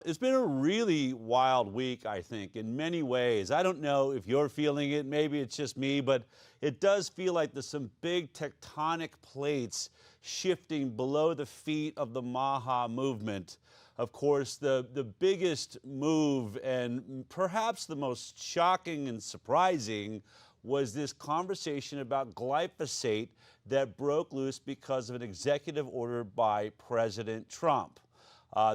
It's been a really wild week, I think, in many ways. I don't know if you're feeling it. Maybe it's just me, but it does feel like there's some big tectonic plates shifting below the feet of the MAHA movement. Of course, the biggest move and perhaps the most shocking and surprising was this conversation about glyphosate that broke loose because of an executive order by President Trump.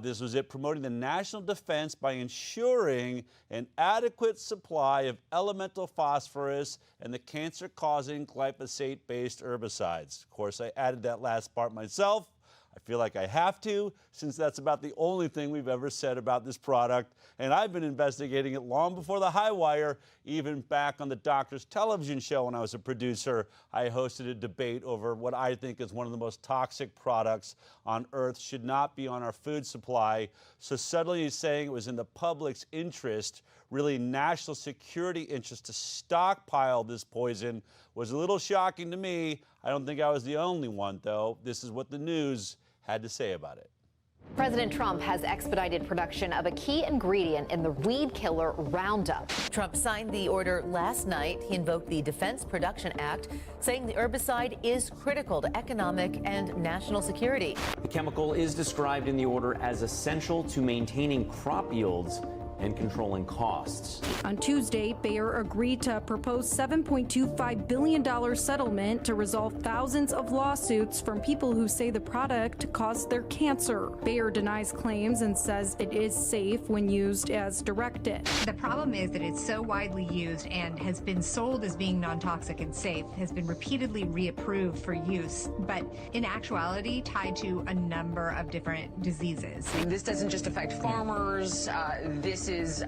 This was it promoting the national defense by ensuring an adequate supply of elemental phosphorus and the cancer-causing glyphosate-based herbicides. Of course, I added that last part myself. I feel like I have to, since that's about the only thing we've ever said about this product. And I've been investigating it long before the Highwire, even back on the Doctor's television show when I was a producer. I hosted a debate over what I think is one of the most toxic products on Earth, should not be on our food supply. So suddenly he's saying it was in the public's interest, really national security interest, to stockpile this poison was a little shocking to me. I don't think I was the only one, though. This is what the news had to say about it. President Trump has expedited production of a key ingredient in the weed killer Roundup. Trump signed the order last night. He invoked the Defense Production Act, saying the herbicide is critical to economic and national security. The chemical is described in the order as essential to maintaining crop yields and controlling costs. On Tuesday, Bayer agreed to a proposed $7.25 billion settlement to resolve thousands of lawsuits from people who say the product caused their cancer. Bayer denies claims and says it is safe when used as directed. The problem is that it's so widely used and has been sold as being non-toxic and safe, has been repeatedly reapproved for use, but in actuality tied to a number of different diseases. I mean, this doesn't just affect farmers. This is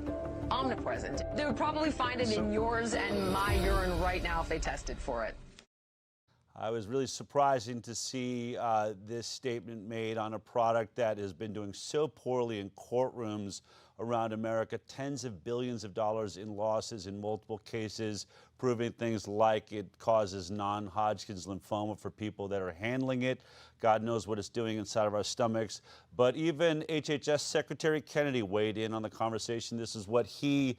omnipresent. They would probably find it in yours and my urine right now if they tested for it. I was really surprising to see this statement made on a product that has been doing so poorly in courtrooms around America, tens of billions of dollars in losses in multiple cases, proving things like it causes non-Hodgkin's lymphoma for people that are handling it. God knows what it's doing inside of our stomachs. But even HHS Secretary Kennedy weighed in on the conversation. This is what he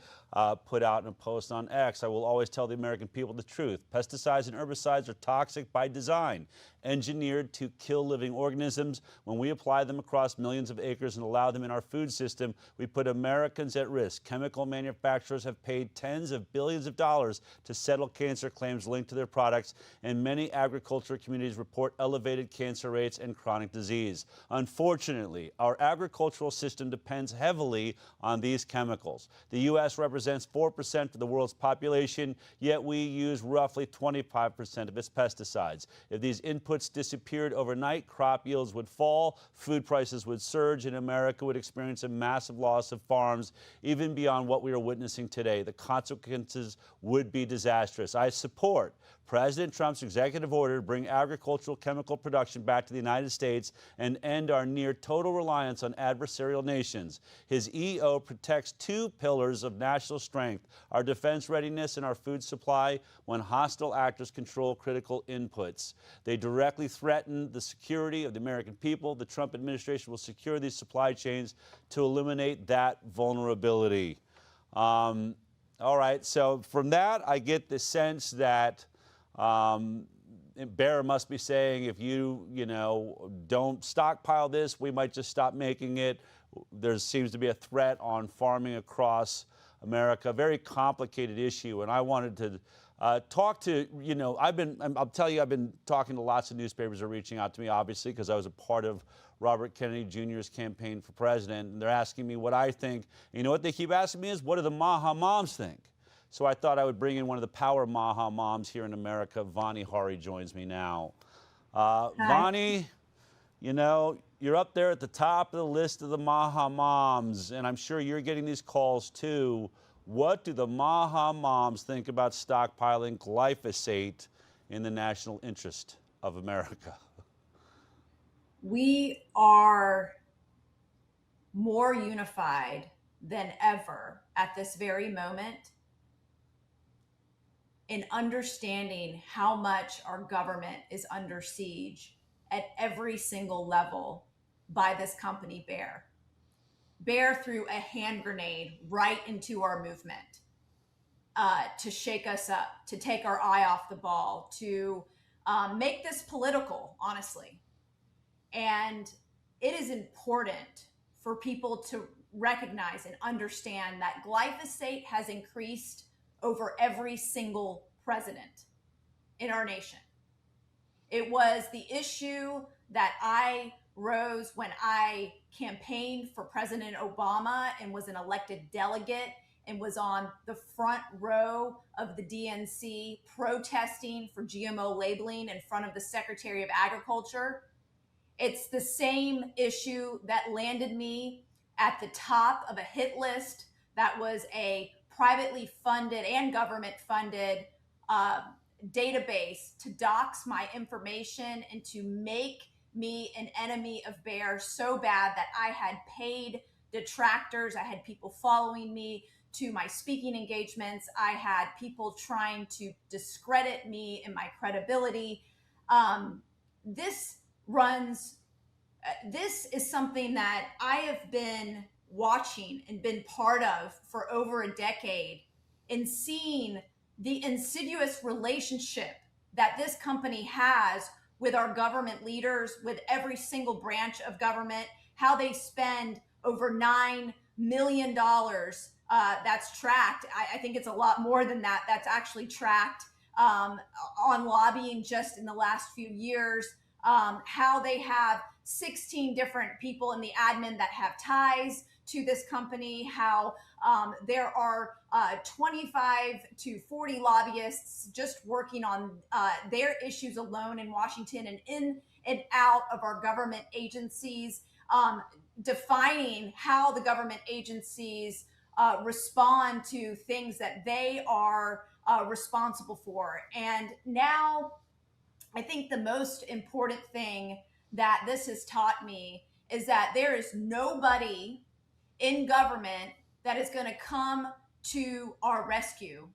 put out in a post on X. I will always tell the American people the truth. Pesticides and herbicides are toxic by design, engineered to kill living organisms. When we apply them across millions of acres and allow them in our food system, we put Americans at risk. Chemical manufacturers have paid tens of billions of dollars to settle cancer claims linked to their products, and many agricultural communities report elevated cancer rates and chronic disease. Unfortunately, our agricultural system depends heavily on these chemicals. The U.S. represents 4% of the world's population, yet we use roughly 25% of its pesticides. If these inputs disappeared overnight, crop yields would fall, food prices would surge, and America would experience a massive loss of farms, even beyond what we are witnessing today. The consequences would be disastrous. I support President Trump's executive order to bring agricultural chemical production back to the United States and end our near total reliance on adversarial nations. His EO protects two pillars of national strength: our defense readiness and our food supply. When hostile actors control critical inputs, they directly threaten the security of the American people. The Trump administration will secure these supply chains to eliminate that vulnerability. All right, so from that, I get the sense that Bayer must be saying, if you don't stockpile this, we might just stop making it. There seems to be a threat on farming across America. Very complicated issue, and I wanted to talk to, I'll tell you, I've been talking to lots of newspapers that are reaching out to me, obviously, because I was a part of Robert Kennedy Jr.'s campaign for president, and they're asking me what I think. And you know what they keep asking me is, what do the MAHA moms think? So I thought I would bring in one of the power MAHA moms here in America. Vani Hari joins me now. Vani, you're up there at the top of the list of the MAHA moms, and I'm sure you're getting these calls too. What do the MAHA moms think about stockpiling glyphosate in the national interest of America? We are more unified than ever at this very moment in understanding how much our government is under siege at every single level by this company, Bayer. Bayer threw a hand grenade right into our movement to shake us up, to take our eye off the ball, to make this political, honestly. And it is important for people to recognize and understand that glyphosate has increased over every single president in our nation. It was the issue that I rose when I campaigned for President Obama and was an elected delegate and was on the front row of the DNC protesting for GMO labeling in front of the Secretary of Agriculture. It's the same issue that landed me at the top of a hit list that was a privately funded and government funded database to dox my information and to make me an enemy of Bayer so bad that I had paid detractors. I had people following me to my speaking engagements. I had people trying to discredit me and my credibility. This is something that I have been watching and been part of for over a decade, and seeing the insidious relationship that this company has with our government leaders, with every single branch of government, how they spend over $9 million. That's tracked. I think it's a lot more than that. That's actually tracked on lobbying just in the last few years. How they have 16 different people in the admin that have ties to this company, how there are 25 to 40 lobbyists just working on their issues alone in Washington and in and out of our government agencies, defining how the government agencies respond to things that they are responsible for. And now I think the most important thing that this has taught me is that there is nobody in government that is going to come to our rescue,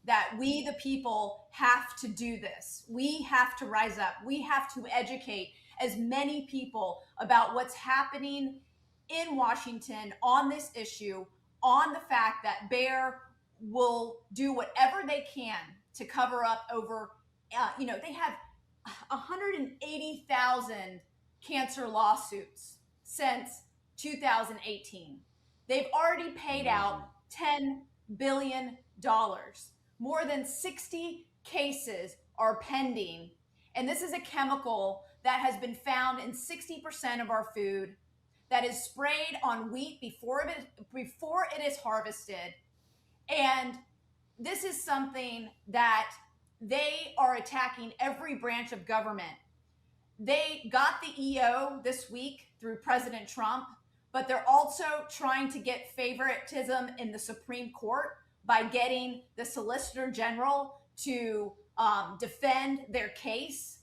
that we, the people, have to do this. We have to rise up. We have to educate as many people about what's happening in Washington on this issue, on the fact that Bayer will do whatever they can to cover up over, they have 180,000 cancer lawsuits since 2018. They've already paid out $10 billion. More than 60 cases are pending. And this is a chemical that has been found in 60% of our food, that is sprayed on wheat before it is harvested. And this is something that they are attacking every branch of government. They got the EO this week through President Trump, but they're also trying to get favoritism in the Supreme Court by getting the Solicitor General to defend their case.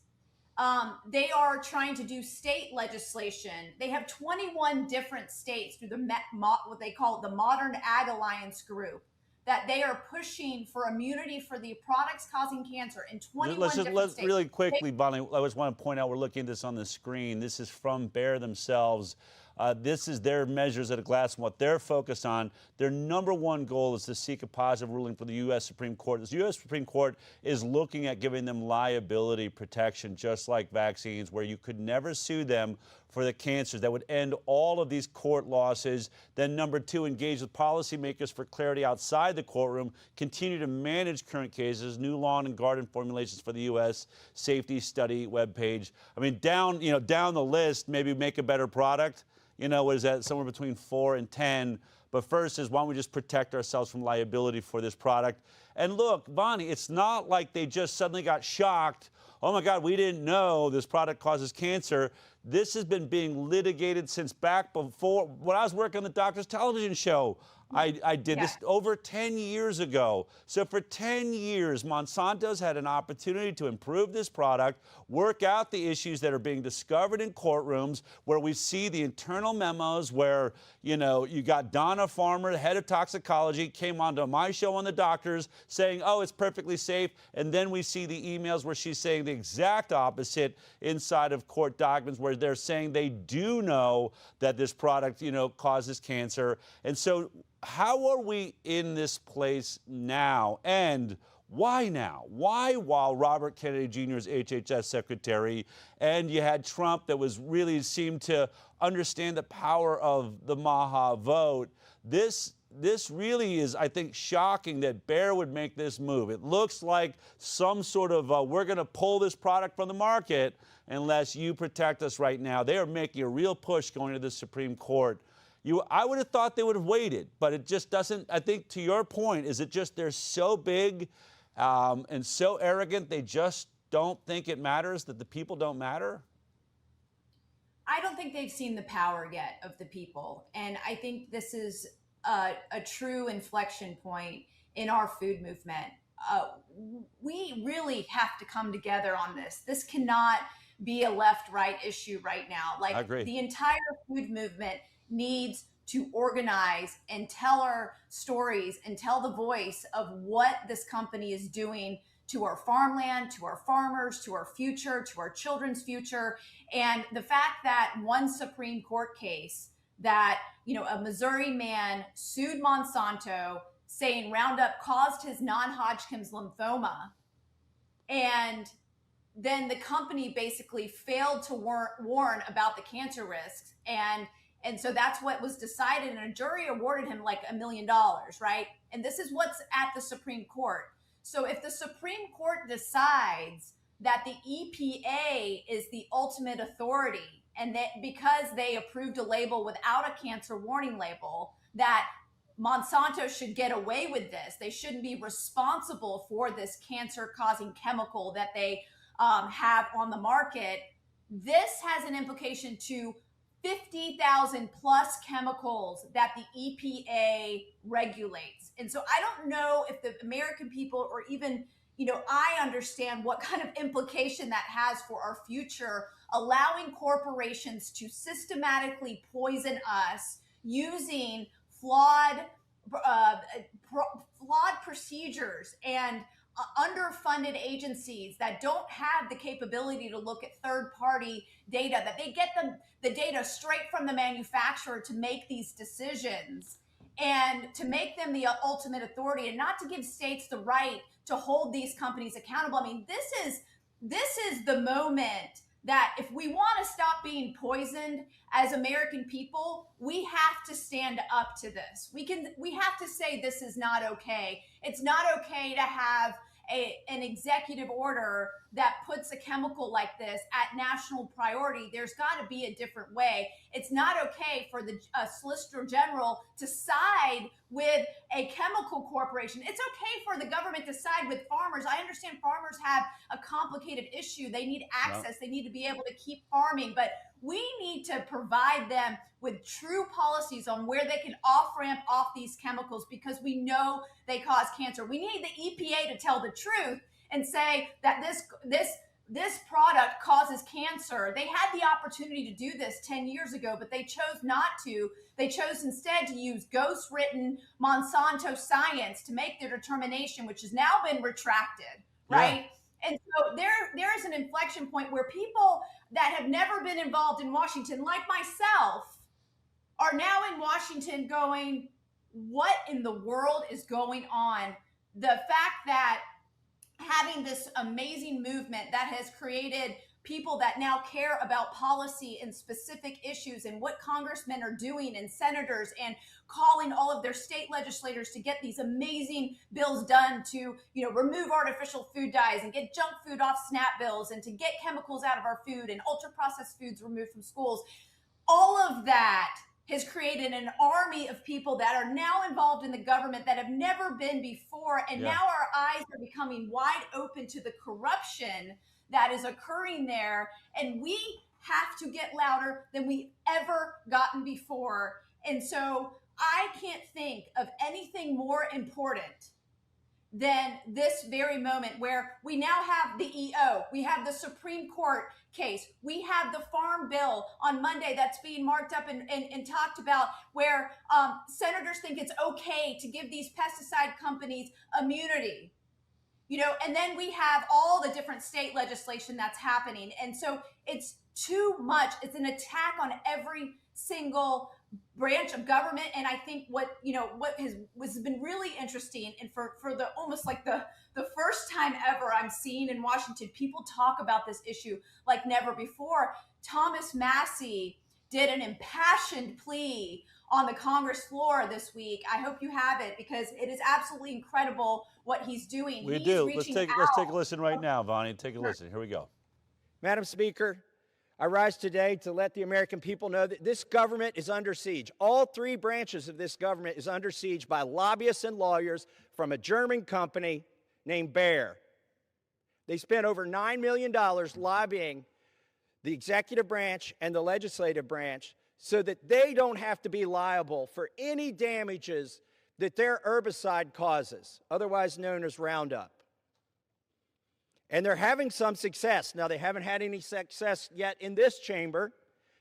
They are trying to do state legislation. They have 21 different states through what they call the Modern Ag Alliance group, that they are pushing for immunity for the products causing cancer in 21 different states. Really quickly, Bonnie, I just want to point out, we're looking at this on the screen. This is from Bayer themselves. This is their measures at a glance and what they're focused on. Their number one goal is to seek a positive ruling for the U.S. Supreme Court. The U.S. Supreme Court is looking at giving them liability protection, just like vaccines, where you could never sue them for the cancers. That would end all of these court losses. Then number two, engage with policymakers for clarity outside the courtroom, continue to manage current cases, new lawn and garden formulations for the U.S. safety study webpage. I mean, down the list, maybe make a better product. What is that? Somewhere between 4 and 10. But first is, why don't we just protect ourselves from liability for this product? And look, Vani, it's not like they just suddenly got shocked. Oh my God, we didn't know this product causes cancer. This has been being litigated since back before, when I was working on the Doctor's Television show. I did this over 10 years ago. So for 10 years, Monsanto's had an opportunity to improve this product, work out the issues that are being discovered in courtrooms, where we see the internal memos where, you got Donna Donna Farmer, the head of toxicology, came onto my show on The Doctors saying, oh, it's perfectly safe. And then we see the emails where she's saying the exact opposite inside of court documents, where they're saying they do know that this product, causes cancer. And so how are we in this place now? And why now? Why, while Robert Kennedy Jr. is HHS secretary, and you had Trump that really seemed to understand the power of the MAHA vote, this really is, I think, shocking that Bayer would make this move. It looks like some sort of, we're going to pull this product from the market unless you protect us right now. They are making a real push going to the Supreme Court. I would have thought they would have waited, but it just doesn't. I think, to your point, is it just they're so big and so arrogant, they just don't think it matters, that the people don't matter? I don't think they've seen the power yet of the people. And I think this is a true inflection point in our food movement. We really have to come together on this. This cannot be a left-right issue right now. Like, I agree. The entire food movement needs to organize and tell our stories and tell the voice of what this company is doing to our farmland, to our farmers, to our future, to our children's future. And the fact that one Supreme Court case that, a Missouri man sued Monsanto saying Roundup caused his non-Hodgkin's lymphoma, and then the company basically failed to warn about the cancer risks. And so that's what was decided, and a jury awarded him like $1 million, right? And this is what's at the Supreme Court. So if the Supreme Court decides that the EPA is the ultimate authority, and that because they approved a label without a cancer warning label, that Monsanto should get away with this, they shouldn't be responsible for this cancer-causing chemical that they have on the market, this has an implication to 50,000 plus chemicals that the EPA regulates. And so I don't know if the American people, or even, I understand what kind of implication that has for our future, allowing corporations to systematically poison us using flawed procedures and underfunded agencies that don't have the capability to look at third-party data, that they get the data straight from the manufacturer to make these decisions and to make them the ultimate authority, and not to give states the right to hold these companies accountable. I mean, this is the moment that if we want to stop being poisoned as American people, we have to stand up to this. We have to say this is not okay. It's not okay to have an executive order that puts a chemical like this at national priority. There's got to be a different way. It's not okay for the Solicitor General to side with a chemical corporation. It's okay for the government to side with farmers. I understand farmers have a complicated issue. They need access. They need to be able to keep farming, but we need to provide them with true policies on where they can off-ramp off these chemicals, because we know they cause cancer. We need the EPA to tell the truth and say that this product causes cancer. They had the opportunity to do this 10 years ago, but they chose not to. They chose instead to use ghost-written Monsanto science to make their determination, which has now been retracted, right? Yeah. And so there is an inflection point where people that have never been involved in Washington, like myself, are now in Washington going, what in the world is going on? The fact that having this amazing movement that has created people that now care about policy and specific issues and what congressmen are doing and senators, and calling all of their state legislators to get these amazing bills done to, remove artificial food dyes and get junk food off SNAP bills, and to get chemicals out of our food and ultra processed foods removed from schools. All of that has created an army of people that are now involved in the government that have never been before. And now our eyes are becoming wide open to the corruption that is occurring there. And we have to get louder than we've ever gotten before. And so I can't think of anything more important than this very moment where we now have the EO, we have the Supreme Court case, we have the Farm Bill on Monday that's being marked up and talked about, where senators think it's okay to give these pesticide companies immunity. You know, and then we have all the different state legislation that's happening. And so it's too much. It's an attack on every single branch of government. And I think what has been really interesting, and for the almost like the first time ever I'm seeing in Washington, people talk about this issue like never before. Thomas Massie did an impassioned plea on the Congress floor this week. I hope you have it, because it is absolutely incredible what he's doing. We do. Let's take a listen right now, Vani. Take a listen. Here we go. Madam Speaker, I rise today to let the American people know that this government is under siege. All three branches of this government is under siege by lobbyists and lawyers from a German company named Bayer. They spent over $9 million lobbying the executive branch and the legislative branch so that they don't have to be liable for any damages that their herbicide causes, otherwise known as Roundup. And they're having some success. Now, they haven't had any success yet in this chamber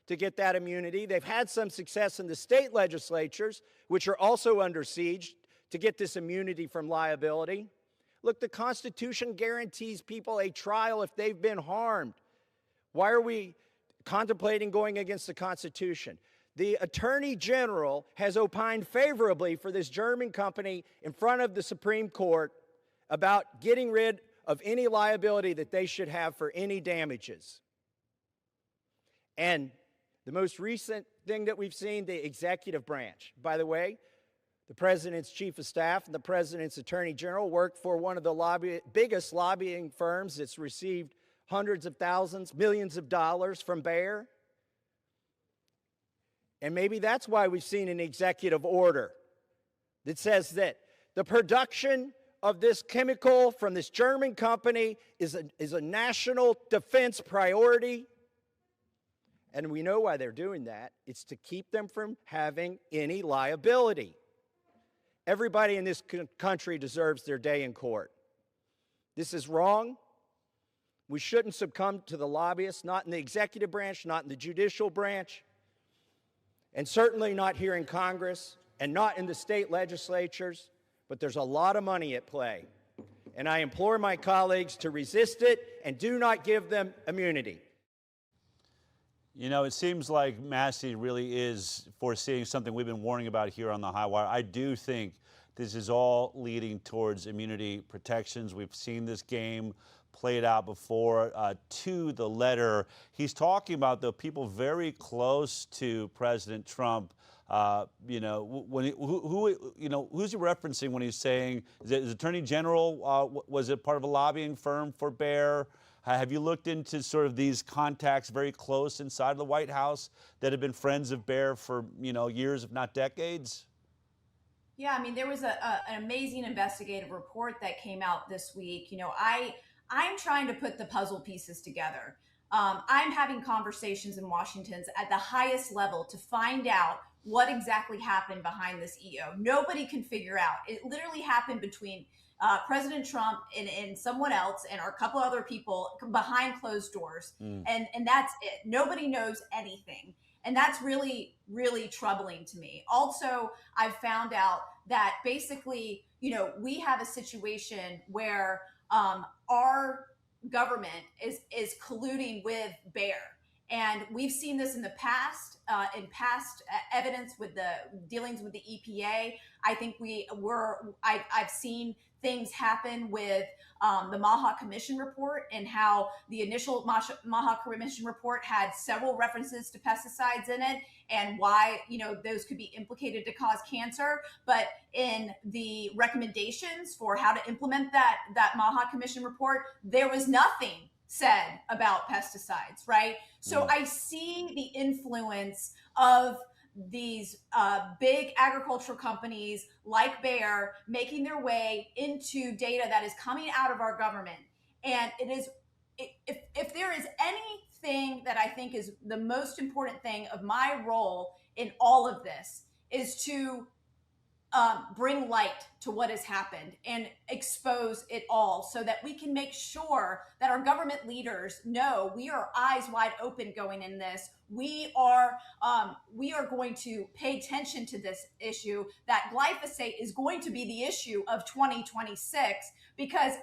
to get that immunity. They've had some success in the state legislatures, which are also under siege, to get this immunity from liability. Look, the Constitution guarantees people a trial if they've been harmed. Why are we contemplating going against the Constitution? The Attorney General has opined favorably for this German company in front of the Supreme Court about getting rid of any liability that they should have for any damages. And the most recent thing that we've seen, the executive branch. By the way, the President's Chief of Staff and the President's Attorney General work for one of the biggest lobbying firms that's received hundreds of thousands, millions of dollars from Bayer. And maybe that's why we've seen an executive order that says that the production of this chemical from this German company is a national defense priority. And we know why they're doing that. It's to keep them from having any liability. Everybody in this country deserves their day in court. This is wrong. We shouldn't succumb to the lobbyists, not in the executive branch, not in the judicial branch, and certainly not here in Congress, and not in the state legislatures. But there's a lot of money at play. And I implore my colleagues to resist it and do not give them immunity. You know, it seems like Massie really is foreseeing something we've been warning about here on the Highwire. I do think this is all leading towards immunity protections. We've seen this game played out before to the letter. He's talking about the people very close to President Trump. You know, who's he referencing when he's saying, is Attorney General, was it part of a lobbying firm for Bayer? Have you looked into sort of these contacts very close inside of the White House that have been friends of Bayer for, years, if not decades? Yeah, I mean, there was an amazing investigative report that came out this week. I'm trying to put the puzzle pieces together. I'm having conversations in Washington at the highest level to find out what exactly happened behind this EO. Nobody can figure out. It literally happened between President Trump and someone else and a couple other people behind closed doors. And that's it. Nobody knows anything. And that's really, really troubling to me. Also, I've found out that basically, we have a situation where our government is colluding with Bayer. And we've seen this in the past, in past evidence with the dealings with the EPA. I think I've seen things happen with the MAHA Commission report, and how the initial MAHA Commission report had several references to pesticides in it, and why those could be implicated to cause cancer. But in the recommendations for how to implement that MAHA Commission report, there was nothing said about pesticides, right? So I see the influence of these big agricultural companies like Bayer making their way into data that is coming out of our government. And if there is anything that I think is the most important thing of my role in all of this, is to bring light to what has happened and expose it all so that we can make sure that our government leaders know we are eyes wide open going in this. We are going to pay attention to this issue, that glyphosate is going to be the issue of 2026,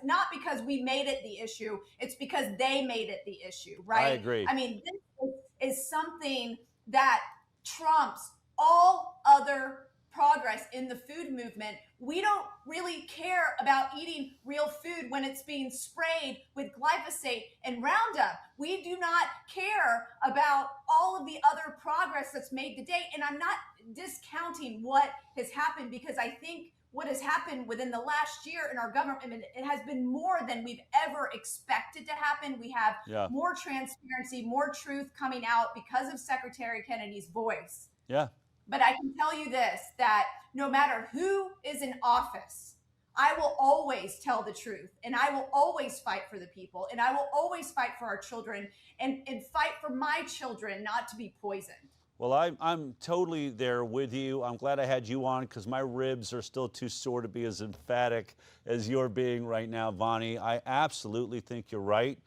not because we made it the issue, it's because they made it the issue, right? I agree. I mean, this is something that trumps all other progress in the food movement. We don't really care about eating real food when it's being sprayed with glyphosate and Roundup. We do not care about all of the other progress that's made today. And I'm not discounting what has happened, because I think what has happened within the last year in our government, it has been more than we've ever expected to happen. We have more transparency, more truth coming out because of Secretary Kennedy's voice. Yeah. But I can tell you this, that no matter who is in office, I will always tell the truth, and I will always fight for the people, and I will always fight for our children and fight for my children not to be poisoned. Well, I'm totally there with you. I'm glad I had you on, because my ribs are still too sore to be as emphatic as you're being right now, Vani. I absolutely think you're right.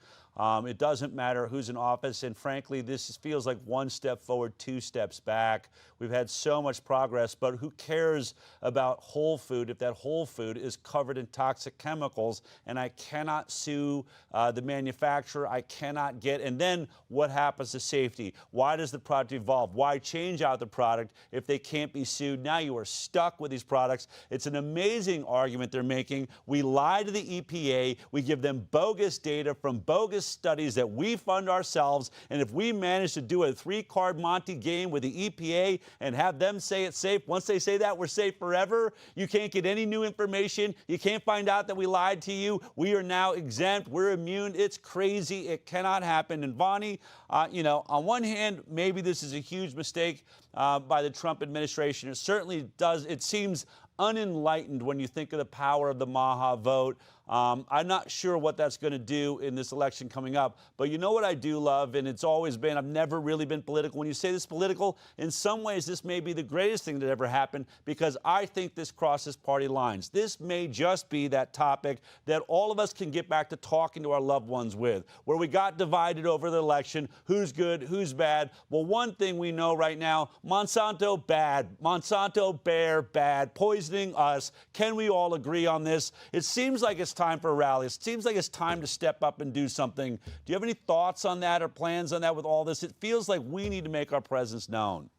It doesn't matter who's in office, and frankly, this feels like one step forward, two steps back. We've had so much progress, but who cares about whole food if that whole food is covered in toxic chemicals? And I cannot sue the manufacturer. I cannot get, and then what happens to safety? Why does the product evolve? Why change out the product if they can't be sued? Now you are stuck with these products. It's an amazing argument they're making. We lie to the EPA. We give them bogus data from bogus studies that we fund ourselves, and if we manage to do a 3-card Monte game with the EPA and have them say it's safe, once they say that, we're safe forever. You can't get any new information. You can't find out that we lied to you. We are now exempt. We're immune. It's crazy. It cannot happen. And Vani, on one hand, maybe this is a huge mistake by the Trump administration. It certainly does. It seems unenlightened when you think of the power of the MAHA vote. I'm not sure what that's going to do in this election coming up. But you know what I do love, and it's always been, I've never really been political. When you say this political, in some ways this may be the greatest thing that ever happened, because I think this crosses party lines. This may just be that topic that all of us can get back to talking to our loved ones with, where we got divided over the election, who's good, who's bad. Well, one thing we know right now, Monsanto bad, Monsanto Bayer bad, poisoning us. Can we all agree on this? It seems like it's time for a rally. It seems like it's time to step up and do something. Do you have any thoughts on that or plans on that with all this? It feels like we need to make our presence known.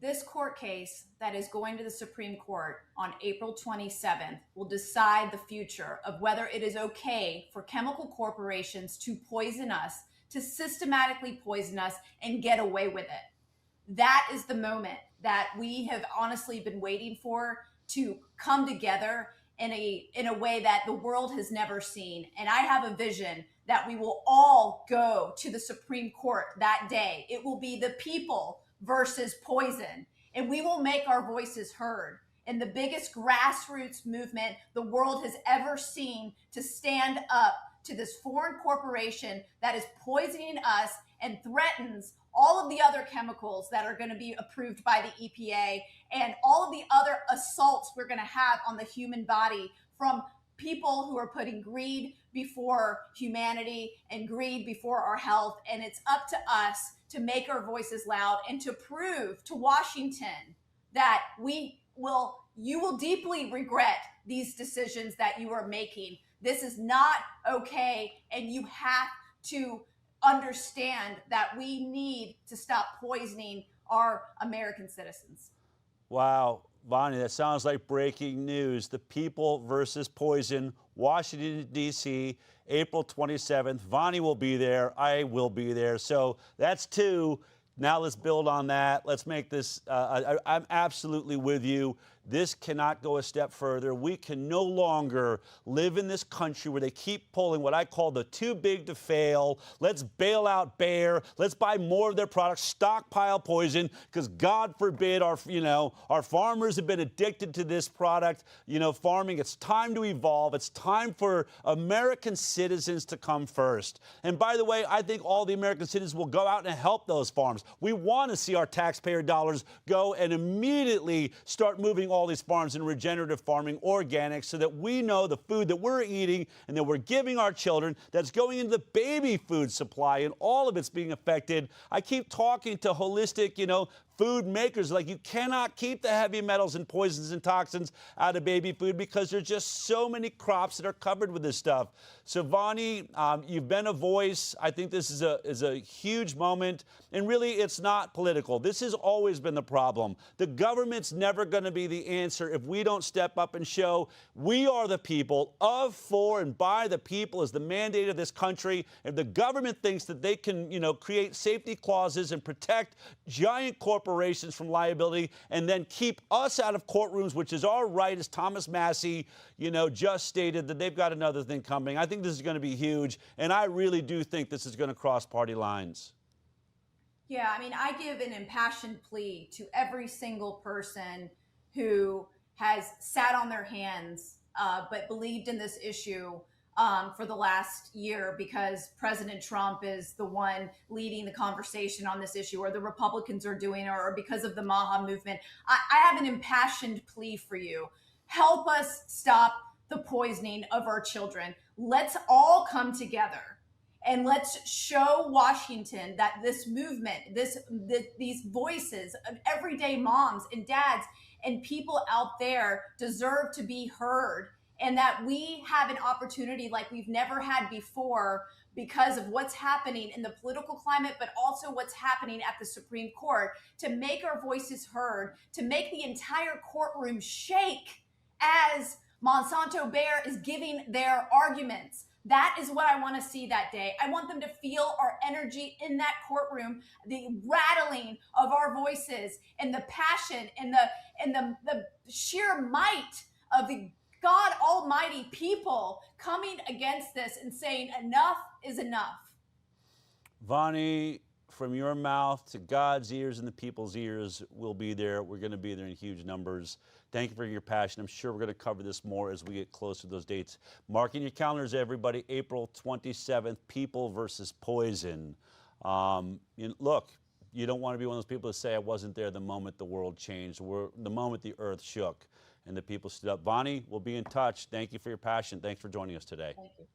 This court case that is going to the Supreme Court on April 27th will decide the future of whether it is okay for chemical corporations to poison us, to systematically poison us and get away with it. That is the moment that we have honestly been waiting for to come together in a way that the world has never seen. And I have a vision that we will all go to the Supreme Court that day. It will be the people versus poison, and we will make our voices heard in the biggest grassroots movement the world has ever seen, to stand up to this foreign corporation that is poisoning us and threatens all of the other chemicals that are going to be approved by the EPA, and all of the other assaults we're going to have on the human body from people who are putting greed before humanity and greed before our health. And it's up to us to make our voices loud and to prove to Washington that you will deeply regret these decisions that you are making. This is not okay, and you have to understand that we need to stop poisoning our American citizens. Wow, Vani, that sounds like breaking news. The people versus poison, Washington, D.C., April 27th. Vani will be there. I will be there. So that's two. Now let's build on that. Let's make this, I'm absolutely with you. This cannot go a step further. We can no longer live in this country where they keep pulling what I call the too big to fail. Let's bail out Bayer. Let's buy more of their products, stockpile poison, because God forbid our farmers have been addicted to this product. Farming, it's time to evolve. It's time for American citizens to come first. And by the way, I think all the American citizens will go out and help those farms. We want to see our taxpayer dollars go and immediately start moving all these farms in regenerative farming, organic, so that we know the food that we're eating and that we're giving our children, that's going into the baby food supply, and all of it's being affected. I keep talking to holistic, food makers, like, you cannot keep the heavy metals and poisons and toxins out of baby food because there's just so many crops that are covered with this stuff. So Vani, you've been a voice. I think this is a huge moment, and really it's not political. This has always been the problem. The government's never going to be the answer if we don't step up and show we are the people, of, for, and by the people is the mandate of this country. If the government thinks that they can, create safety clauses and protect giant corporations from liability and then keep us out of courtrooms, which is our right, as Thomas Massie, just stated, that they've got another thing coming. I think this is going to be huge, and I really do think this is going to cross party lines. Yeah, I give an impassioned plea to every single person who has sat on their hands but believed in this issue for the last year because President Trump is the one leading the conversation on this issue, or the Republicans are doing it, or because of the MAHA movement. I have an impassioned plea for you. Help us stop the poisoning of our children. Let's all come together and let's show Washington that this movement, these voices of everyday moms and dads and people out there deserve to be heard, and that we have an opportunity like we've never had before because of what's happening in the political climate, but also what's happening at the Supreme Court, to make our voices heard, to make the entire courtroom shake as Monsanto Bayer is giving their arguments. That is what I want to see that day. I want them to feel our energy in that courtroom, the rattling of our voices, and the passion and the sheer might of the God Almighty people coming against this and saying enough is enough. Vani, from your mouth to God's ears and the people's ears, we'll be there. We're going to be there in huge numbers. Thank you for your passion. I'm sure we're going to cover this more as we get closer to those dates. Marking your calendars, everybody. April 27th, People versus Poison. Look, you don't want to be one of those people that say, I wasn't there the moment the world changed, the moment the earth shook and the people stood up. Vani, we'll be in touch. Thank you for your passion. Thanks for joining us today. Thank you.